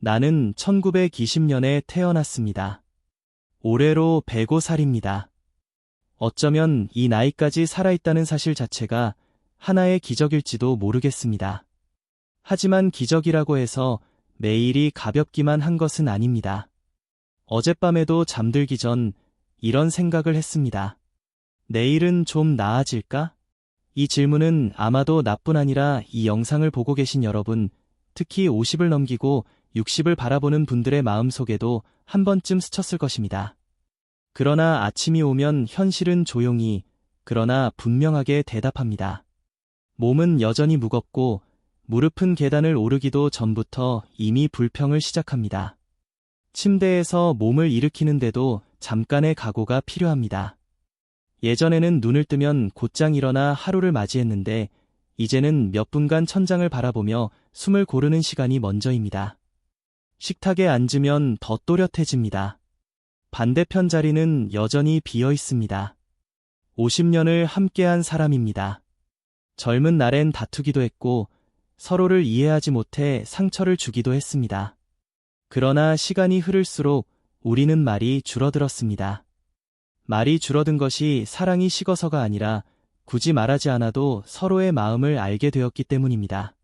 나는 1920년에 태어났습니다. 올해로 105살입니다. 어쩌면 이 나이까지 살아있다는 사실 자체가 하나의 기적일지도 모르겠습니다. 하지만 기적이라고 해서 매일이 가볍기만 한 것은 아닙니다. 어젯밤에도 잠들기 전 이런 생각을 했습니다. 내일은 좀 나아질까? 이 질문은 아마도 나뿐 아니라 이 영상을 보고 계신 여러분, 특히 50을 넘기고 60을 바라보는 분들의 마음속에도 한 번쯤 스쳤을 것입니다. 그러나 아침이 오면 현실은 조용히, 그러나 분명하게 대답합니다. 몸은 여전히 무겁고 무릎은 계단을 오르기도 전부터 이미 불평을 시작합니다. 침대에서 몸을 일으키는데도 잠깐의 각오가 필요합니다. 예전에는 눈을 뜨면 곧장 일어나 하루를 맞이했는데 이제는 몇 분간 천장을 바라보며 숨을 고르는 시간이 먼저입니다. 식탁에 앉으면 더 또렷해집니다. 반대편 자리는 여전히 비어 있습니다. 50년을 함께한 사람입니다. 젊은 날엔 다투기도 했고 서로를 이해하지 못해 상처를 주기도 했습니다. 그러나 시간이 흐를수록 우리는 말이 줄어들었습니다. 말이 줄어든 것이 사랑이 식어서가 아니라 굳이 말하지 않아도 서로의 마음을 알게 되었기 때문입니다.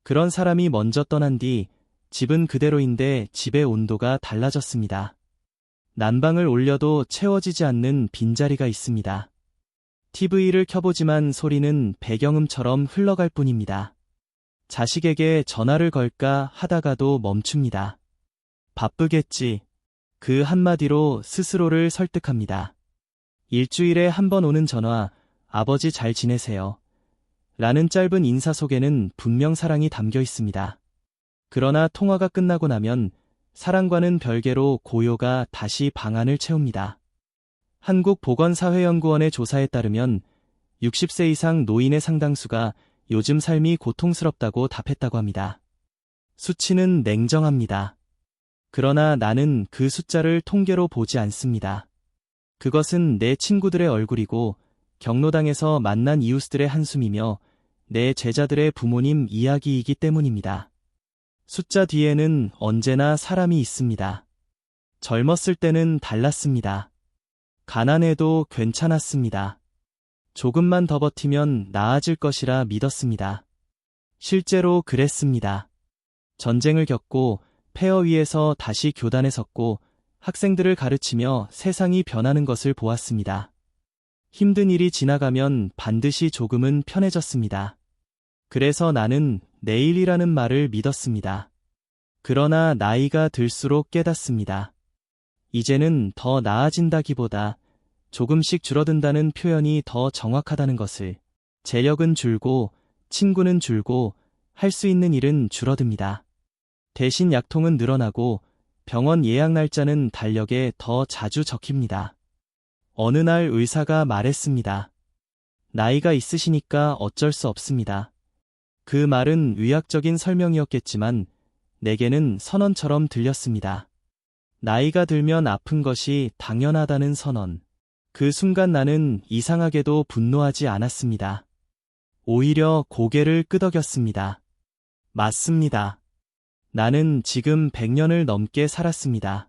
그런 사람이 먼저 떠난 뒤 집은 그대로인데 집의 온도가 달라졌습니다. 난방을 올려도 채워지지 않는 빈자리가 있습니다. TV를 켜보지만 소리는 배경음처럼 흘러갈 뿐입니다. 자식에게 전화를 걸까 하다가도 멈춥니다. 바쁘겠지. 그 한마디로 스스로를 설득합니다. 일주일에 한 번 오는 전화, 아버지 잘 지내세요. 라는 짧은 인사 속에는 분명 사랑이 담겨 있습니다. 그러나 통화가 끝나고 나면 사랑과는 별개로 고요가 다시 방안을 채웁니다. 한국보건사회연구원의 조사에 따르면 60세 이상 노인의 상당수가 요즘 삶이 고통스럽다고 답했다고 합니다. 수치는 냉정합니다. 그러나 나는 그 숫자를 통계로 보지 않습니다. 그것은 내 친구들의 얼굴이고 경로당에서 만난 이웃들의 한숨이며 내 제자들의 부모님 이야기이기 때문입니다. 숫자 뒤에는 언제나 사람이 있습니다. 젊었을 때는 달랐습니다. 가난해도 괜찮았습니다. 조금만 더 버티면 나아질 것이라 믿었습니다. 실제로 그랬습니다. 전쟁을 겪고 폐허 위에서 다시 교단에 섰고 학생들을 가르치며 세상이 변하는 것을 보았습니다. 힘든 일이 지나가면 반드시 조금은 편해졌습니다. 그래서 나는 내일이라는 말을 믿었습니다. 그러나 나이가 들수록 깨닫습니다. 이제는 더 나아진다기보다 조금씩 줄어든다는 표현이 더 정확하다는 것을. 재력은 줄고 친구는 줄고 할 수 있는 일은 줄어듭니다. 대신 약통은 늘어나고 병원 예약 날짜는 달력에 더 자주 적힙니다. 어느 날 의사가 말했습니다. 나이가 있으시니까 어쩔 수 없습니다. 그 말은 의학적인 설명이었겠지만 내게는 선언처럼 들렸습니다. 나이가 들면 아픈 것이 당연하다는 선언. 그 순간 나는 이상하게도 분노하지 않았습니다. 오히려 고개를 끄덕였습니다. 맞습니다. 나는 지금 100년을 넘게 살았습니다.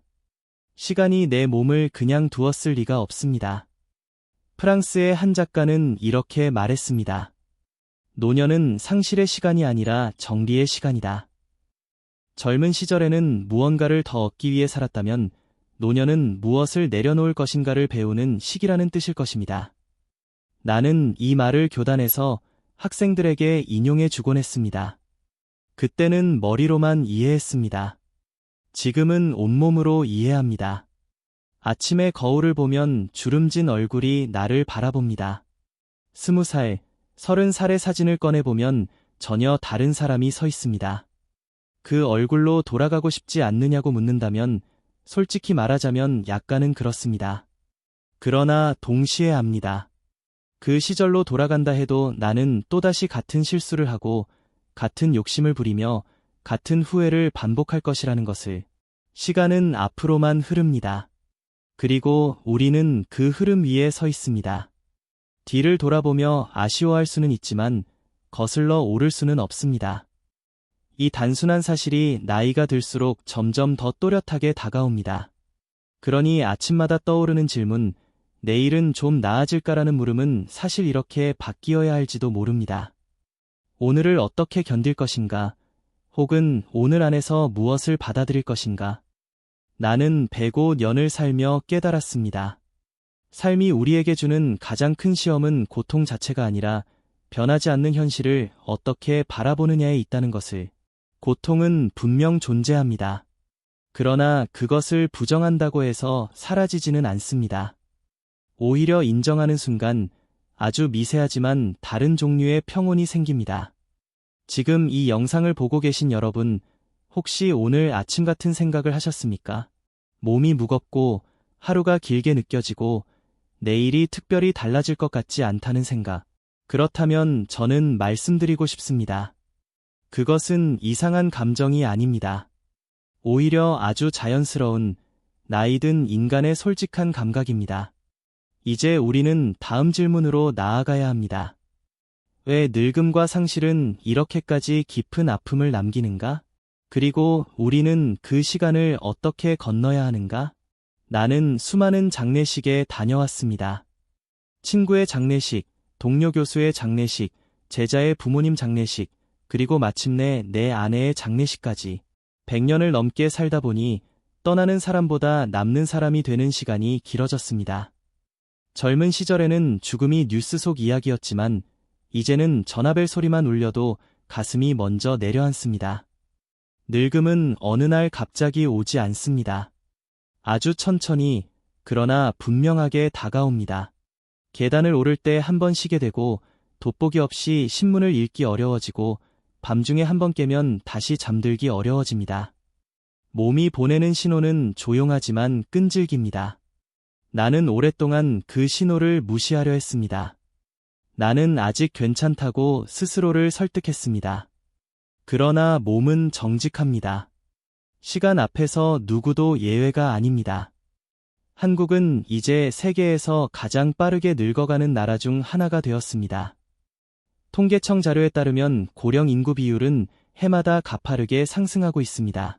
시간이 내 몸을 그냥 두었을 리가 없습니다. 프랑스의 한 작가는 이렇게 말했습니다. 노년은 상실의 시간이 아니라 정리의 시간이다. 젊은 시절에는 무언가를 더 얻기 위해 살았다면 노년은 무엇을 내려놓을 것인가를 배우는 시기라는 뜻일 것입니다. 나는 이 말을 교단에서 학생들에게 인용해 주곤 했습니다. 그때는 머리로만 이해했습니다. 지금은 온몸으로 이해합니다. 아침에 거울을 보면 주름진 얼굴이 나를 바라봅니다. 20살, 30살의 사진을 꺼내보면 전혀 다른 사람이 서 있습니다. 그 얼굴로 돌아가고 싶지 않느냐고 묻는다면 솔직히 말하자면 약간은 그렇습니다. 그러나 동시에 압니다. 그 시절로 돌아간다 해도 나는 또다시 같은 실수를 하고 같은 욕심을 부리며 같은 후회를 반복할 것이라는 것을. 시간은 앞으로만 흐릅니다. 그리고 우리는 그 흐름 위에 서 있습니다. 뒤를 돌아보며 아쉬워할 수는 있지만 거슬러 오를 수는 없습니다. 이 단순한 사실이 나이가 들수록 점점 더 또렷하게 다가옵니다. 그러니 아침마다 떠오르는 질문, 내일은 좀 나아질까라는 물음은 사실 이렇게 바뀌어야 할지도 모릅니다. 오늘을 어떻게 견딜 것인가? 혹은 오늘 안에서 무엇을 받아들일 것인가? 나는 105년을 살며 깨달았습니다. 삶이 우리에게 주는 가장 큰 시험은 고통 자체가 아니라 변하지 않는 현실을 어떻게 바라보느냐에 있다는 것을. 고통은 분명 존재합니다. 그러나 그것을 부정한다고 해서 사라지지는 않습니다. 오히려 인정하는 순간 아주 미세하지만 다른 종류의 평온이 생깁니다. 지금 이 영상을 보고 계신 여러분, 혹시 오늘 아침 같은 생각을 하셨습니까? 몸이 무겁고 하루가 길게 느껴지고 내일이 특별히 달라질 것 같지 않다는 생각. 그렇다면 저는 말씀드리고 싶습니다. 그것은 이상한 감정이 아닙니다. 오히려 아주 자연스러운, 나이든 인간의 솔직한 감각입니다. 이제 우리는 다음 질문으로 나아가야 합니다. 왜 늙음과 상실은 이렇게까지 깊은 아픔을 남기는가? 그리고 우리는 그 시간을 어떻게 건너야 하는가? 나는 수많은 장례식에 다녀왔습니다. 친구의 장례식, 동료 교수의 장례식, 제자의 부모님 장례식, 그리고 마침내 내 아내의 장례식까지. 100년을 넘게 살다 보니 떠나는 사람보다 남는 사람이 되는 시간이 길어졌습니다. 젊은 시절에는 죽음이 뉴스 속 이야기였지만 이제는 전화벨 소리만 울려도 가슴이 먼저 내려앉습니다. 늙음은 어느 날 갑자기 오지 않습니다. 아주 천천히, 그러나 분명하게 다가옵니다. 계단을 오를 때 한 번 쉬게 되고 돋보기 없이 신문을 읽기 어려워지고 밤중에 한 번 깨면 다시 잠들기 어려워집니다. 몸이 보내는 신호는 조용하지만 끈질깁니다. 나는 오랫동안 그 신호를 무시하려 했습니다. 나는 아직 괜찮다고 스스로를 설득했습니다. 그러나 몸은 정직합니다. 시간 앞에서 누구도 예외가 아닙니다. 한국은 이제 세계에서 가장 빠르게 늙어가는 나라 중 하나가 되었습니다. 통계청 자료에 따르면 고령 인구 비율은 해마다 가파르게 상승하고 있습니다.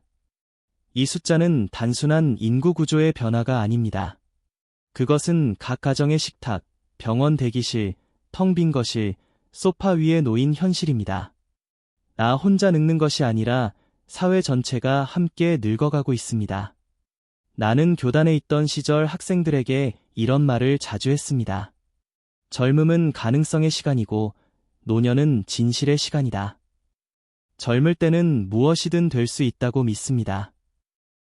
이 숫자는 단순한 인구 구조의 변화가 아닙니다. 그것은 각 가정의 식탁, 병원 대기실, 텅 빈 거실, 소파 위에 놓인 현실입니다. 나 혼자 늙는 것이 아니라 사회 전체가 함께 늙어가고 있습니다. 나는 교단에 있던 시절 학생들에게 이런 말을 자주 했습니다. 젊음은 가능성의 시간이고 노년은 진실의 시간이다. 젊을 때는 무엇이든 될 수 있다고 믿습니다.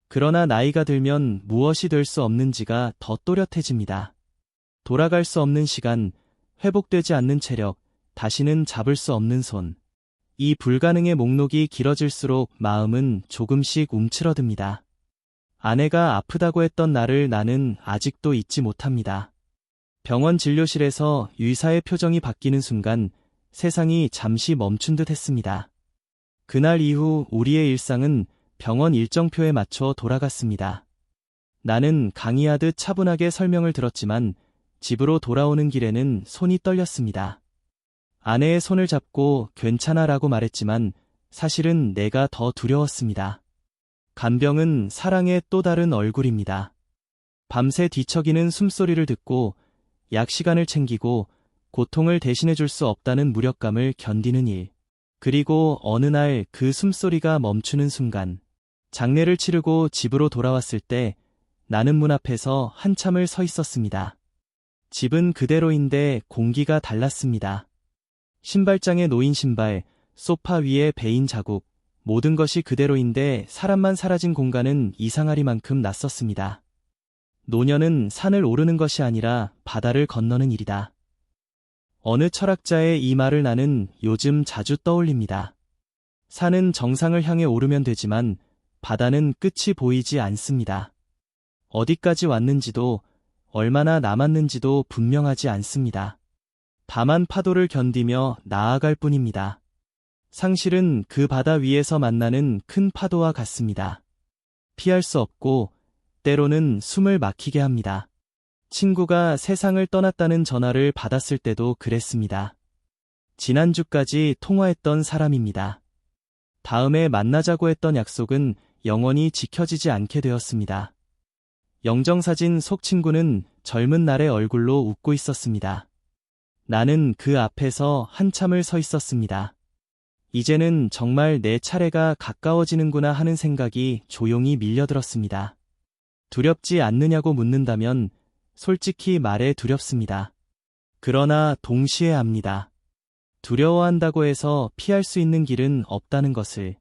그러나 나이가 들면 무엇이 될 수 없는지가 더 또렷해집니다. 돌아갈 수 없는 시간, 회복되지 않는 체력, 다시는 잡을 수 없는 손. 이 불가능의 목록이 길어질수록 마음은 조금씩 움츠러듭니다. 아내가 아프다고 했던 날을 나는 아직도 잊지 못합니다. 병원 진료실에서 의사의 표정이 바뀌는 순간 세상이 잠시 멈춘 듯 했습니다. 그날 이후 우리의 일상은 병원 일정표에 맞춰 돌아갔습니다. 나는 강의하듯 차분하게 설명을 들었지만 집으로 돌아오는 길에는 손이 떨렸습니다. 아내의 손을 잡고 괜찮아라고 말했지만 사실은 내가 더 두려웠습니다. 간병은 사랑의 또 다른 얼굴입니다. 밤새 뒤척이는 숨소리를 듣고 약 시간을 챙기고 고통을 대신해 줄 수 없다는 무력감을 견디는 일. 그리고 어느 날 그 숨소리가 멈추는 순간, 장례를 치르고 집으로 돌아왔을 때 나는 문 앞에서 한참을 서 있었습니다. 집은 그대로인데 공기가 달랐습니다. 신발장에 놓인 신발, 소파 위에 베인 자국, 모든 것이 그대로인데 사람만 사라진 공간은 이상하리만큼 낯섰습니다. 노년은 산을 오르는 것이 아니라 바다를 건너는 일이다. 어느 철학자의 이 말을 나는 요즘 자주 떠올립니다. 산은 정상을 향해 오르면 되지만 바다는 끝이 보이지 않습니다. 어디까지 왔는지도 얼마나 남았는지도 분명하지 않습니다. 다만 파도를 견디며 나아갈 뿐입니다. 상실은 그 바다 위에서 만나는 큰 파도와 같습니다. 피할 수 없고 때로는 숨을 막히게 합니다. 친구가 세상을 떠났다는 전화를 받았을 때도 그랬습니다. 지난주까지 통화했던 사람입니다. 다음에 만나자고 했던 약속은 영원히 지켜지지 않게 되었습니다. 영정사진 속 친구는 젊은 날의 얼굴로 웃고 있었습니다. 나는 그 앞에서 한참을 서 있었습니다. 이제는 정말 내 차례가 가까워지는구나 하는 생각이 조용히 밀려들었습니다. 두렵지 않느냐고 묻는다면 솔직히 말해 두렵습니다. 그러나 동시에 압니다. 두려워한다고 해서 피할 수 있는 길은 없다는 것을.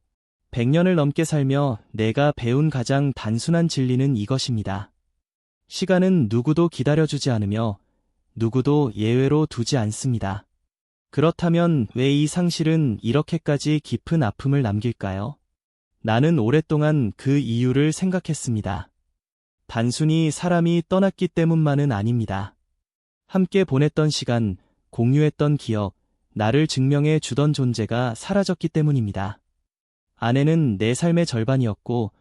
100년을 넘게 살며 내가 배운 가장 단순한 진리는 이것입니다. 시간은 누구도 기다려주지 않으며 누구도 예외로 두지 않습니다. 그렇다면 왜 이 상실은 이렇게까지 깊은 아픔을 남길까요? 나는 오랫동안 그 이유를 생각했습니다. 단순히 사람이 떠났기 때문만은 아닙니다. 함께 보냈던 시간, 공유했던 기억, 나를 증명해 주던 존재가 사라졌기 때문입니다. 아내는 내 삶의 절반이었고,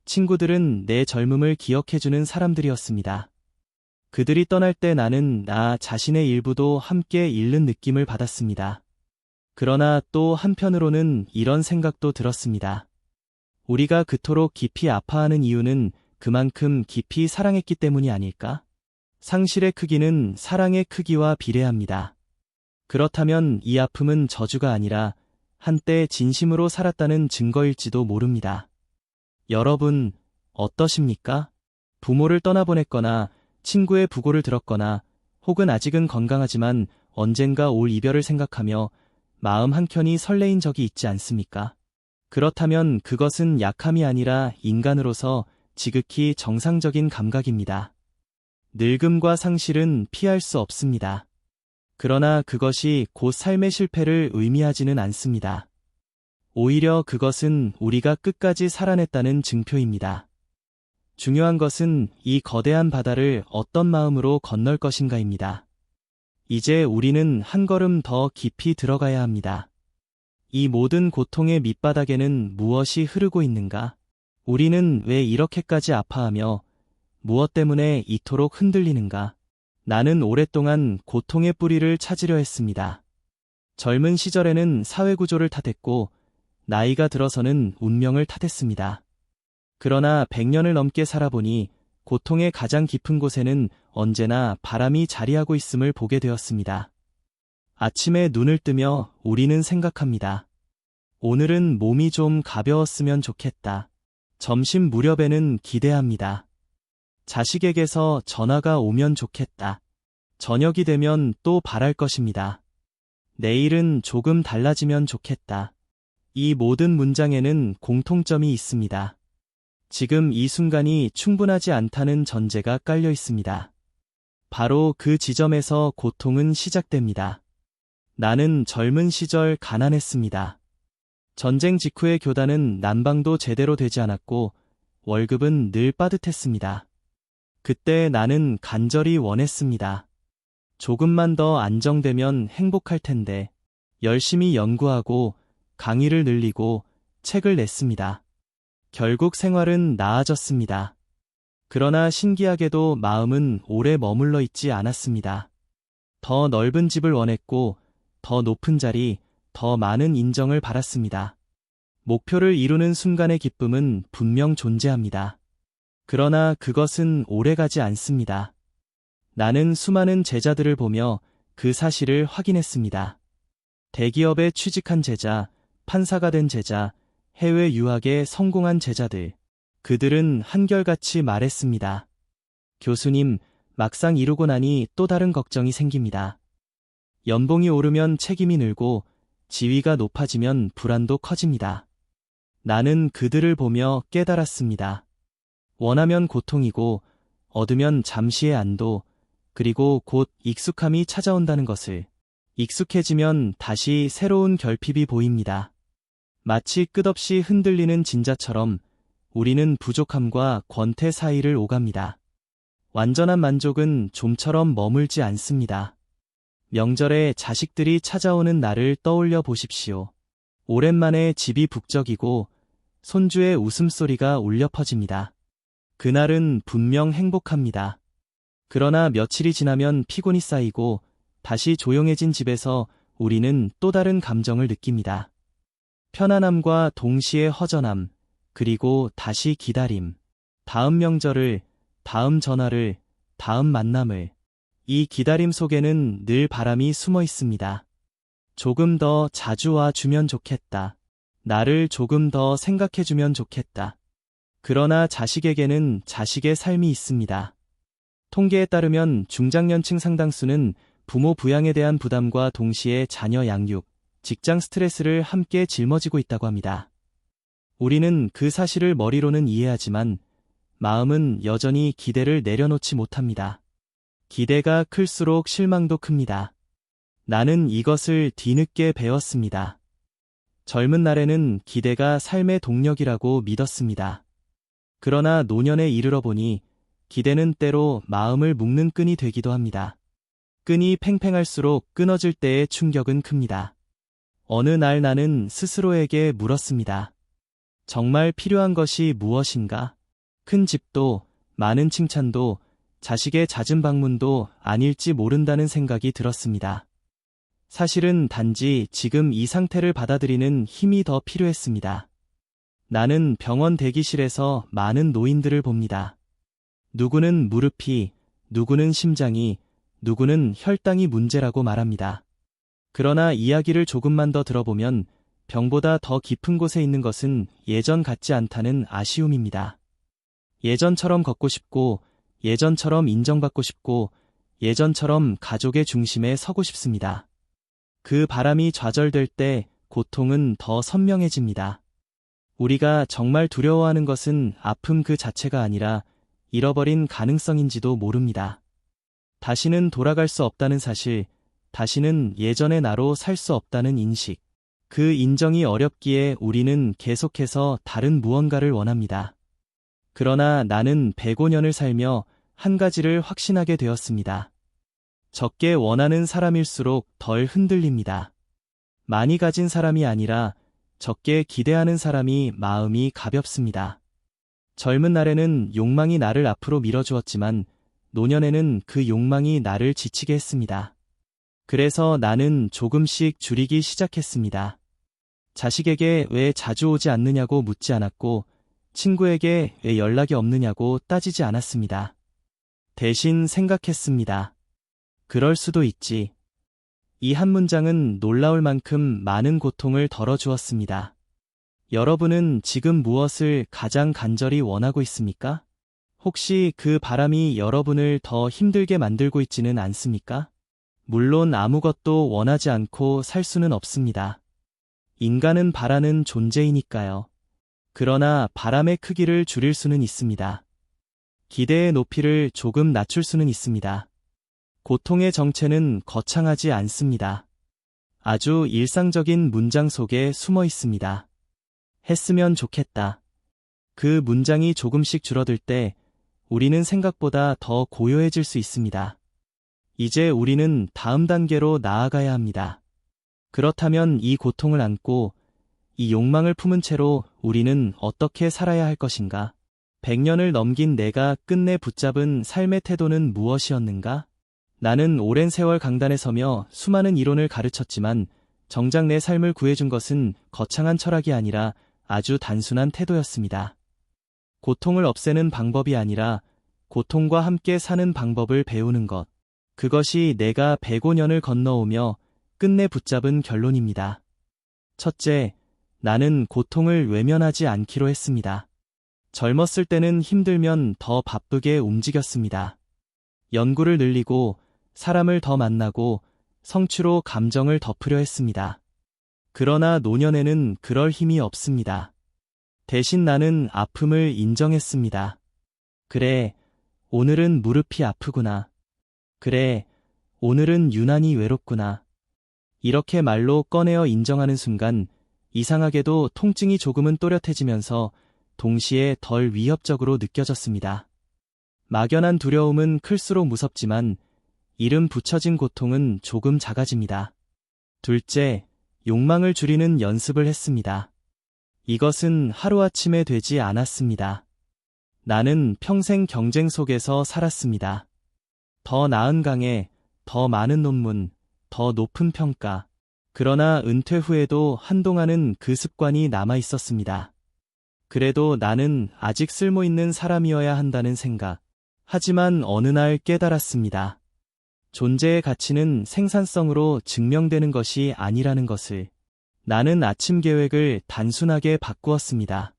친구들은 내 젊음을 기억해주는 사람들이었습니다. 그들이 떠날 때 나는 나 자신의 일부도 함께 잃는 느낌을 받았습니다. 그러나 또 한편으로는 이런 생각도 들었습니다. 우리가 그토록 깊이 아파하는 이유는 그만큼 깊이 사랑했기 때문이 아닐까? 상실의 크기는 사랑의 크기와 비례합니다. 그렇다면 이 아픔은 저주가 아니라 한때 진심으로 살았다는 증거일지도 모릅니다. 여러분, 어떠십니까? 부모를 떠나보냈거나 친구의 부고를 들었거나 혹은 아직은 건강하지만 언젠가 올 이별을 생각하며 마음 한켠이 설레인 적이 있지 않습니까? 그렇다면 그것은 약함이 아니라 인간으로서 지극히 정상적인 감각입니다. 늙음과 상실은 피할 수 없습니다. 그러나 그것이 곧 삶의 실패를 의미하지는 않습니다. 오히려 그것은 우리가 끝까지 살아냈다는 증표입니다. 중요한 것은 이 거대한 바다를 어떤 마음으로 건널 것인가입니다. 이제 우리는 한 걸음 더 깊이 들어가야 합니다. 이 모든 고통의 밑바닥에는 무엇이 흐르고 있는가? 우리는 왜 이렇게까지 아파하며 무엇 때문에 이토록 흔들리는가? 나는 오랫동안 고통의 뿌리를 찾으려 했습니다. 젊은 시절에는 사회구조를 탓했고 나이가 들어서는 운명을 탓했습니다. 그러나 100년을 넘게 살아보니 고통의 가장 깊은 곳에는 언제나 바람이 자리하고 있음을 보게 되었습니다. 아침에 눈을 뜨며 우리는 생각합니다. 오늘은 몸이 좀 가벼웠으면 좋겠다. 점심 무렵에는 기대합니다. 자식에게서 전화가 오면 좋겠다. 저녁이 되면 또 바랄 것입니다. 내일은 조금 달라지면 좋겠다. 이 모든 문장에는 공통점이 있습니다. 지금 이 순간이 충분하지 않다는 전제가 깔려 있습니다. 바로 그 지점에서 고통은 시작됩니다. 나는 젊은 시절 가난했습니다. 전쟁 직후의 교단은 난방도 제대로 되지 않았고 월급은 늘 빠듯했습니다. 그때 나는 간절히 원했습니다. 조금만 더 안정되면 행복할 텐데 열심히 연구하고 강의를 늘리고 책을 냈습니다. 결국 생활은 나아졌습니다. 그러나 신기하게도 마음은 오래 머물러 있지 않았습니다. 더 넓은 집을 원했고 더 높은 자리, 더 많은 인정을 바랐습니다. 목표를 이루는 순간의 기쁨은 분명 존재합니다. 그러나 그것은 오래가지 않습니다. 나는 수많은 제자들을 보며 그 사실을 확인했습니다. 대기업에 취직한 제자, 판사가 된 제자, 해외 유학에 성공한 제자들. 그들은 한결같이 말했습니다. 교수님, 막상 이루고 나니 또 다른 걱정이 생깁니다. 연봉이 오르면 책임이 늘고 지위가 높아지면 불안도 커집니다. 나는 그들을 보며 깨달았습니다. 원하면 고통이고 얻으면 잠시의 안도, 그리고 곧 익숙함이 찾아온다는 것을. 익숙해지면 다시 새로운 결핍이 보입니다. 마치 끝없이 흔들리는 진자처럼 우리는 부족함과 권태 사이를 오갑니다. 완전한 만족은 좀처럼 머물지 않습니다. 명절에 자식들이 찾아오는 날을 떠올려 보십시오. 오랜만에 집이 북적이고 손주의 웃음소리가 울려 퍼집니다. 그날은 분명 행복합니다. 그러나 며칠이 지나면 피곤이 쌓이고 다시 조용해진 집에서 우리는 또 다른 감정을 느낍니다. 편안함과 동시에 허전함, 그리고 다시 기다림. 다음 명절을, 다음 전화를, 다음 만남을. 이 기다림 속에는 늘 바람이 숨어 있습니다. 조금 더 자주 와 주면 좋겠다. 나를 조금 더 생각해 주면 좋겠다. 그러나 자식에게는 자식의 삶이 있습니다. 통계에 따르면 중장년층 상당수는 부모 부양에 대한 부담과 동시에 자녀 양육, 직장 스트레스를 함께 짊어지고 있다고 합니다. 우리는 그 사실을 머리로는 이해하지만 마음은 여전히 기대를 내려놓지 못합니다. 기대가 클수록 실망도 큽니다. 나는 이것을 뒤늦게 배웠습니다. 젊은 날에는 기대가 삶의 동력이라고 믿었습니다. 그러나 노년에 이르러 보니 기대는 때로 마음을 묶는 끈이 되기도 합니다. 끈이 팽팽할수록 끊어질 때의 충격은 큽니다. 어느 날 나는 스스로에게 물었습니다. 정말 필요한 것이 무엇인가? 큰 집도, 많은 칭찬도, 자식의 잦은 방문도 아닐지 모른다는 생각이 들었습니다. 사실은 단지 지금 이 상태를 받아들이는 힘이 더 필요했습니다. 나는 병원 대기실에서 많은 노인들을 봅니다. 누구는 무릎이, 누구는 심장이, 누구는 혈당이 문제라고 말합니다. 그러나 이야기를 조금만 더 들어보면 병보다 더 깊은 곳에 있는 것은 예전 같지 않다는 아쉬움입니다. 예전처럼 걷고 싶고, 예전처럼 인정받고 싶고, 예전처럼 가족의 중심에 서고 싶습니다. 그 바람이 좌절될 때 고통은 더 선명해집니다. 우리가 정말 두려워하는 것은 아픔 그 자체가 아니라 잃어버린 가능성인지도 모릅니다. 다시는 돌아갈 수 없다는 사실, 다시는 예전의 나로 살 수 없다는 인식. 그 인정이 어렵기에 우리는 계속해서 다른 무언가를 원합니다. 그러나 나는 105년을 살며 한 가지를 확신하게 되었습니다. 적게 원하는 사람일수록 덜 흔들립니다. 많이 가진 사람이 아니라 적게 기대하는 사람이 마음이 가볍습니다. 젊은 날에는 욕망이 나를 앞으로 밀어주었지만 노년에는 그 욕망이 나를 지치게 했습니다. 그래서 나는 조금씩 줄이기 시작했습니다. 자식에게 왜 자주 오지 않느냐고 묻지 않았고 친구에게 왜 연락이 없느냐고 따지지 않았습니다. 대신 생각했습니다. 그럴 수도 있지. 이 한 문장은 놀라울 만큼 많은 고통을 덜어주었습니다. 여러분은 지금 무엇을 가장 간절히 원하고 있습니까? 혹시 그 바람이 여러분을 더 힘들게 만들고 있지는 않습니까? 물론 아무것도 원하지 않고 살 수는 없습니다. 인간은 바라는 존재이니까요. 그러나 바람의 크기를 줄일 수는 있습니다. 기대의 높이를 조금 낮출 수는 있습니다. 고통의 정체는 거창하지 않습니다. 아주 일상적인 문장 속에 숨어 있습니다. 했으면 좋겠다. 그 문장이 조금씩 줄어들 때 우리는 생각보다 더 고요해질 수 있습니다. 이제 우리는 다음 단계로 나아가야 합니다. 그렇다면 이 고통을 안고 이 욕망을 품은 채로 우리는 어떻게 살아야 할 것인가? 100년을 넘긴 내가 끝내 붙잡은 삶의 태도는 무엇이었는가? 나는 오랜 세월 강단에 서며 수많은 이론을 가르쳤지만 정작 내 삶을 구해준 것은 거창한 철학이 아니라 아주 단순한 태도였습니다. 고통을 없애는 방법이 아니라 고통과 함께 사는 방법을 배우는 것. 그것이 내가 105년을 건너오며 끝내 붙잡은 결론입니다. 첫째, 나는 고통을 외면하지 않기로 했습니다. 젊었을 때는 힘들면 더 바쁘게 움직였습니다. 연구를 늘리고 사람을 더 만나고 성취로 감정을 덮으려 했습니다. 그러나 노년에는 그럴 힘이 없습니다. 대신 나는 아픔을 인정했습니다. 그래, 오늘은 무릎이 아프구나. 그래, 오늘은 유난히 외롭구나. 이렇게 말로 꺼내어 인정하는 순간 이상하게도 통증이 조금은 또렷해지면서 동시에 덜 위협적으로 느껴졌습니다. 막연한 두려움은 클수록 무섭지만 이름 붙여진 고통은 조금 작아집니다. 둘째, 욕망을 줄이는 연습을 했습니다. 이것은 하루아침에 되지 않았습니다. 나는 평생 경쟁 속에서 살았습니다. 더 나은 강의, 더 많은 논문, 더 높은 평가. 그러나 은퇴 후에도 한동안은 그 습관이 남아 있었습니다. 그래도 나는 아직 쓸모 있는 사람이어야 한다는 생각. 하지만 어느 날 깨달았습니다. 존재의 가치는 생산성으로 증명되는 것이 아니라는 것을. 나는 아침 계획을 단순하게 바꾸었습니다.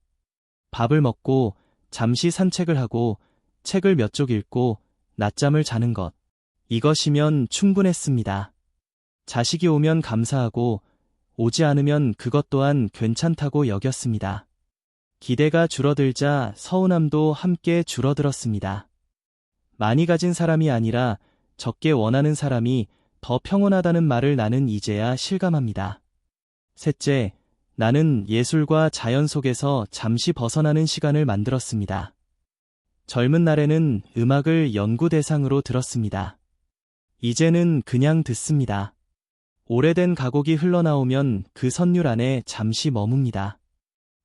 밥을 먹고 잠시 산책을 하고 책을 몇 쪽 읽고 낮잠을 자는 것. 이것이면 충분했습니다. 자식이 오면 감사하고 오지 않으면 그것 또한 괜찮다고 여겼습니다. 기대가 줄어들자 서운함도 함께 줄어들었습니다. 많이 가진 사람이 아니라 적게 원하는 사람이 더 평온하다는 말을 나는 이제야 실감합니다. 셋째, 나는 예술과 자연 속에서 잠시 벗어나는 시간을 만들었습니다. 젊은 날에는 음악을 연구 대상으로 들었습니다. 이제는 그냥 듣습니다. 오래된 가곡이 흘러나오면 그 선율 안에 잠시 머뭅니다.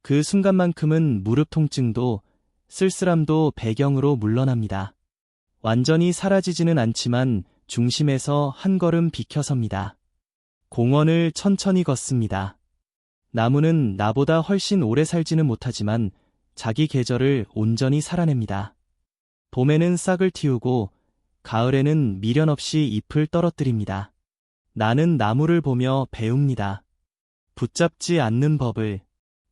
그 순간만큼은 무릎 통증도 쓸쓸함도 배경으로 물러납니다. 완전히 사라지지는 않지만 중심에서 한 걸음 비켜섭니다. 공원을 천천히 걷습니다. 나무는 나보다 훨씬 오래 살지는 못하지만 자기 계절을 온전히 살아냅니다. 봄에는 싹을 틔우고 가을에는 미련 없이 잎을 떨어뜨립니다. 나는 나무를 보며 배웁니다. 붙잡지 않는 법을.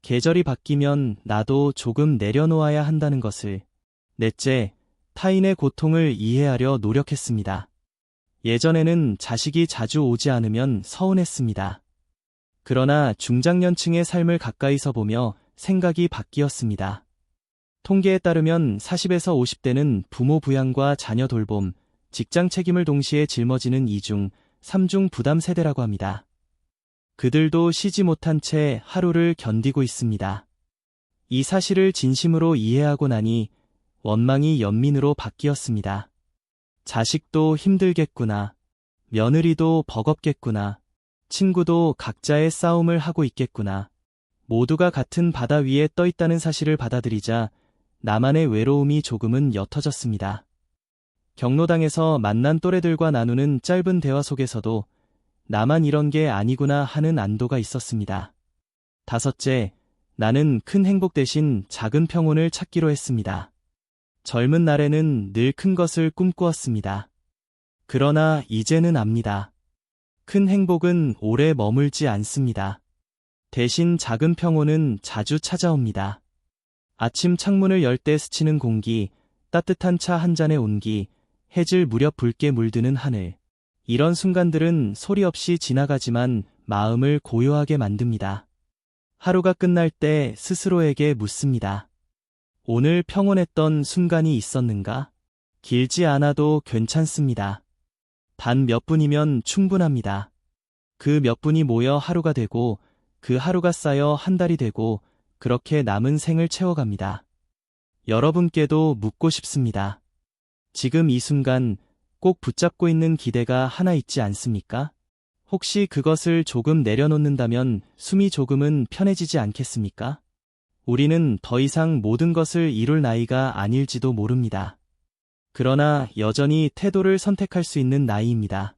계절이 바뀌면 나도 조금 내려놓아야 한다는 것을. 넷째, 타인의 고통을 이해하려 노력했습니다. 예전에는 자식이 자주 오지 않으면 서운했습니다. 그러나 중장년층의 삶을 가까이서 보며 생각이 바뀌었습니다. 통계에 따르면 40에서 50대는 부모 부양과 자녀 돌봄, 직장 책임을 동시에 짊어지는 2중, 3중 부담 세대라고 합니다. 그들도 쉬지 못한 채 하루를 견디고 있습니다. 이 사실을 진심으로 이해하고 나니 원망이 연민으로 바뀌었습니다. 자식도 힘들겠구나. 며느리도 버겁겠구나. 친구도 각자의 싸움을 하고 있겠구나. 모두가 같은 바다 위에 떠 있다는 사실을 받아들이자 나만의 외로움이 조금은 옅어졌습니다. 경로당에서 만난 또래들과 나누는 짧은 대화 속에서도 나만 이런 게 아니구나 하는 안도가 있었습니다. 다섯째, 나는 큰 행복 대신 작은 평온을 찾기로 했습니다. 젊은 날에는 늘 큰 것을 꿈꾸었습니다. 그러나 이제는 압니다. 큰 행복은 오래 머물지 않습니다. 대신 작은 평온은 자주 찾아옵니다. 아침 창문을 열 때 스치는 공기, 따뜻한 차 한 잔의 온기, 해질 무렵 붉게 물드는 하늘. 이런 순간들은 소리 없이 지나가지만 마음을 고요하게 만듭니다. 하루가 끝날 때 스스로에게 묻습니다. 오늘 평온했던 순간이 있었는가? 길지 않아도 괜찮습니다. 단 몇 분이면 충분합니다. 그 몇 분이 모여 하루가 되고 그 하루가 쌓여 한 달이 되고 그렇게 남은 생을 채워갑니다. 여러분께도 묻고 싶습니다. 지금 이 순간 꼭 붙잡고 있는 기대가 하나 있지 않습니까? 혹시 그것을 조금 내려놓는다면 숨이 조금은 편해지지 않겠습니까? 우리는 더 이상 모든 것을 이룰 나이가 아닐지도 모릅니다. 그러나 여전히 태도를 선택할 수 있는 나이입니다.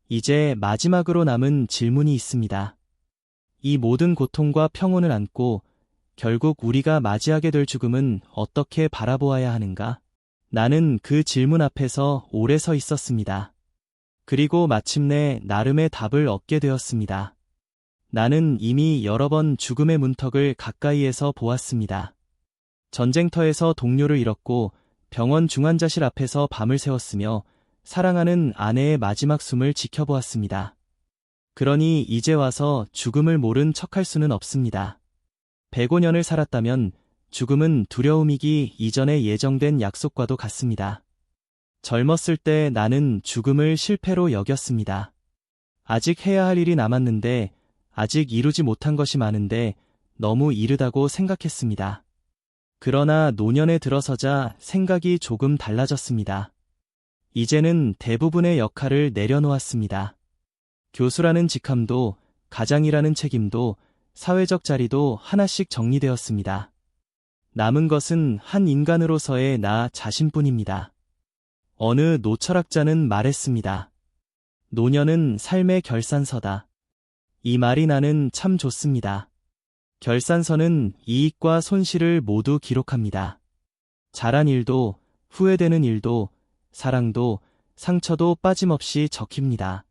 이제 마지막으로 남은 질문이 있습니다. 이 모든 고통과 평온을 안고 결국 우리가 맞이하게 될 죽음은 어떻게 바라보아야 하는가? 나는 그 질문 앞에서 오래 서 있었습니다. 그리고 마침내 나름의 답을 얻게 되었습니다. 나는 이미 여러 번 죽음의 문턱을 가까이에서 보았습니다. 전쟁터에서 동료를 잃었고 병원 중환자실 앞에서 밤을 새웠으며 사랑하는 아내의 마지막 숨을 지켜보았습니다. 그러니 이제 와서 죽음을 모른 척할 수는 없습니다. 105년을 살았다면 죽음은 두려움이기 이전에 예정된 약속과도 같습니다. 젊었을 때 나는 죽음을 실패로 여겼습니다. 아직 해야 할 일이 남았는데, 아직 이루지 못한 것이 많은데 너무 이르다고 생각했습니다. 그러나 노년에 들어서자 생각이 조금 달라졌습니다. 이제는 대부분의 역할을 내려놓았습니다. 교수라는 직함도, 가장이라는 책임도, 사회적 자리도 하나씩 정리되었습니다. 남은 것은 한 인간으로서의 나 자신뿐입니다. 어느 노철학자는 말했습니다. 노년은 삶의 결산서다. 이 말이 나는 참 좋습니다. 결산서는 이익과 손실을 모두 기록합니다. 잘한 일도, 후회되는 일도, 사랑도, 상처도 빠짐없이 적힙니다.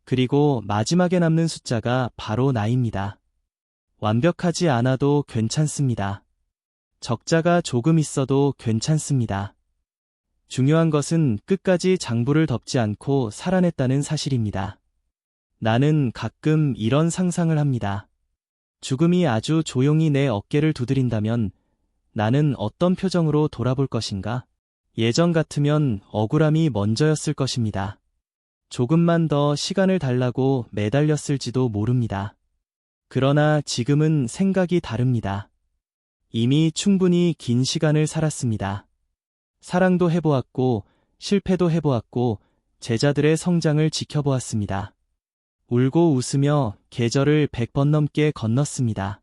그리고 마지막에 남는 숫자가 바로 나입니다. 완벽하지 않아도 괜찮습니다. 적자가 조금 있어도 괜찮습니다. 중요한 것은 끝까지 장부를 덮지 않고 살아냈다는 사실입니다. 나는 가끔 이런 상상을 합니다. 죽음이 아주 조용히 내 어깨를 두드린다면 나는 어떤 표정으로 돌아볼 것인가? 예전 같으면 억울함이 먼저였을 것입니다. 조금만 더 시간을 달라고 매달렸을지도 모릅니다. 그러나 지금은 생각이 다릅니다. 이미 충분히 긴 시간을 살았습니다. 사랑도 해보았고, 실패도 해보았고, 제자들의 성장을 지켜보았습니다. 울고 웃으며 계절을 100번 넘게 건넜습니다.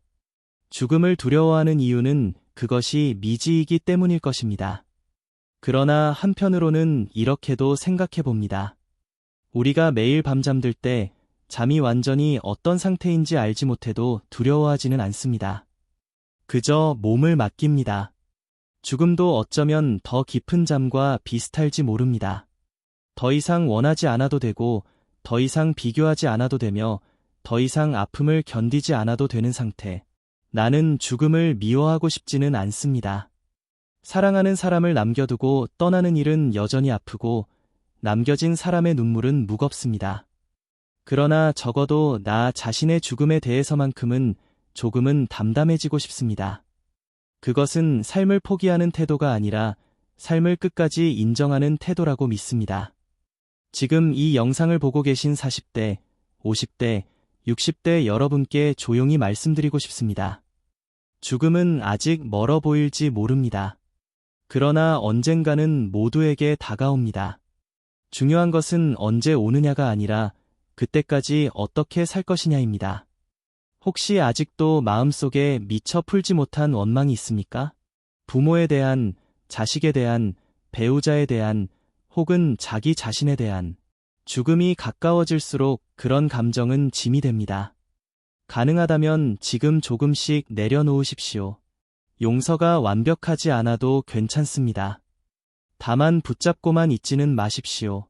죽음을 두려워하는 이유는 그것이 미지이기 때문일 것입니다. 그러나 한편으로는 이렇게도 생각해봅니다. 우리가 매일 밤 잠들 때 잠이 완전히 어떤 상태인지 알지 못해도 두려워하지는 않습니다. 그저 몸을 맡깁니다. 죽음도 어쩌면 더 깊은 잠과 비슷할지 모릅니다. 더 이상 원하지 않아도 되고, 더 이상 비교하지 않아도 되며, 더 이상 아픔을 견디지 않아도 되는 상태. 나는 죽음을 미워하고 싶지는 않습니다. 사랑하는 사람을 남겨두고 떠나는 일은 여전히 아프고, 남겨진 사람의 눈물은 무겁습니다. 그러나 적어도 나 자신의 죽음에 대해서만큼은 조금은 담담해지고 싶습니다. 그것은 삶을 포기하는 태도가 아니라 삶을 끝까지 인정하는 태도라고 믿습니다. 지금 이 영상을 보고 계신 40대, 50대, 60대 여러분께 조용히 말씀드리고 싶습니다. 죽음은 아직 멀어 보일지 모릅니다. 그러나 언젠가는 모두에게 다가옵니다. 중요한 것은 언제 오느냐가 아니라 그때까지 어떻게 살 것이냐입니다. 혹시 아직도 마음속에 미처 풀지 못한 원망이 있습니까? 부모에 대한, 자식에 대한, 배우자에 대한, 혹은 자기 자신에 대한. 죽음이 가까워질수록 그런 감정은 짐이 됩니다. 가능하다면 지금 조금씩 내려놓으십시오. 용서가 완벽하지 않아도 괜찮습니다. 다만 붙잡고만 있지는 마십시오.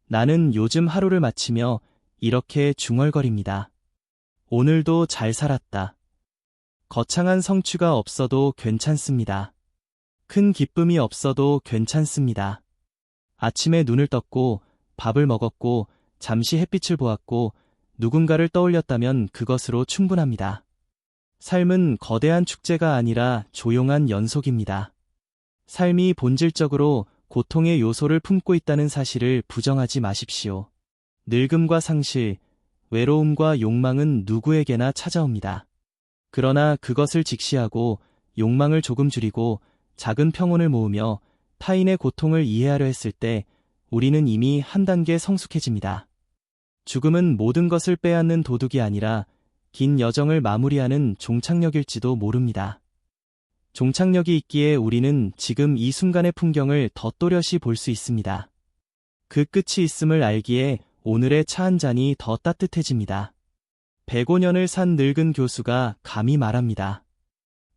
나는 요즘 하루를 마치며 이렇게 중얼거립니다. 오늘도 잘 살았다. 거창한 성취가 없어도 괜찮습니다. 큰 기쁨이 없어도 괜찮습니다. 아침에 눈을 떴고, 밥을 먹었고, 잠시 햇빛을 보았고, 누군가를 떠올렸다면 그것으로 충분합니다. 삶은 거대한 축제가 아니라 조용한 연속입니다. 삶이 본질적으로 고통의 요소를 품고 있다는 사실을 부정하지 마십시오. 늙음과 상실, 외로움과 욕망은 누구에게나 찾아옵니다. 그러나 그것을 직시하고 욕망을 조금 줄이고 작은 평온을 모으며 타인의 고통을 이해하려 했을 때 우리는 이미 한 단계 성숙해집니다. 죽음은 모든 것을 빼앗는 도둑이 아니라 긴 여정을 마무리하는 종착역일지도 모릅니다. 종착역이 있기에 우리는 지금 이 순간의 풍경을 더 또렷이 볼 수 있습니다. 그 끝이 있음을 알기에 오늘의 차 한 잔이 더 따뜻해집니다. 105년을 산 늙은 교수가 감히 말합니다.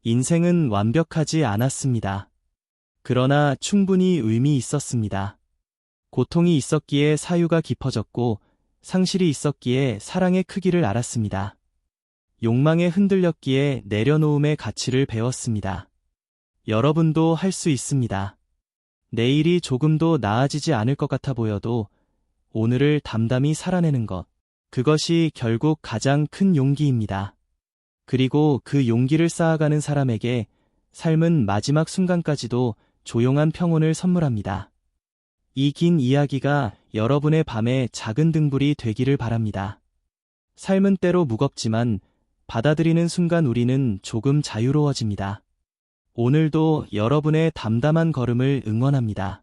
인생은 완벽하지 않았습니다. 그러나 충분히 의미 있었습니다. 고통이 있었기에 사유가 깊어졌고 상실이 있었기에 사랑의 크기를 알았습니다. 욕망에 흔들렸기에 내려놓음의 가치를 배웠습니다. 여러분도 할 수 있습니다. 내일이 조금도 나아지지 않을 것 같아 보여도 오늘을 담담히 살아내는 것, 그것이 결국 가장 큰 용기입니다. 그리고 그 용기를 쌓아가는 사람에게 삶은 마지막 순간까지도 조용한 평온을 선물합니다. 이 긴 이야기가 여러분의 밤에 작은 등불이 되기를 바랍니다. 삶은 때로 무겁지만 받아들이는 순간 우리는 조금 자유로워집니다. 오늘도 여러분의 담담한 걸음을 응원합니다.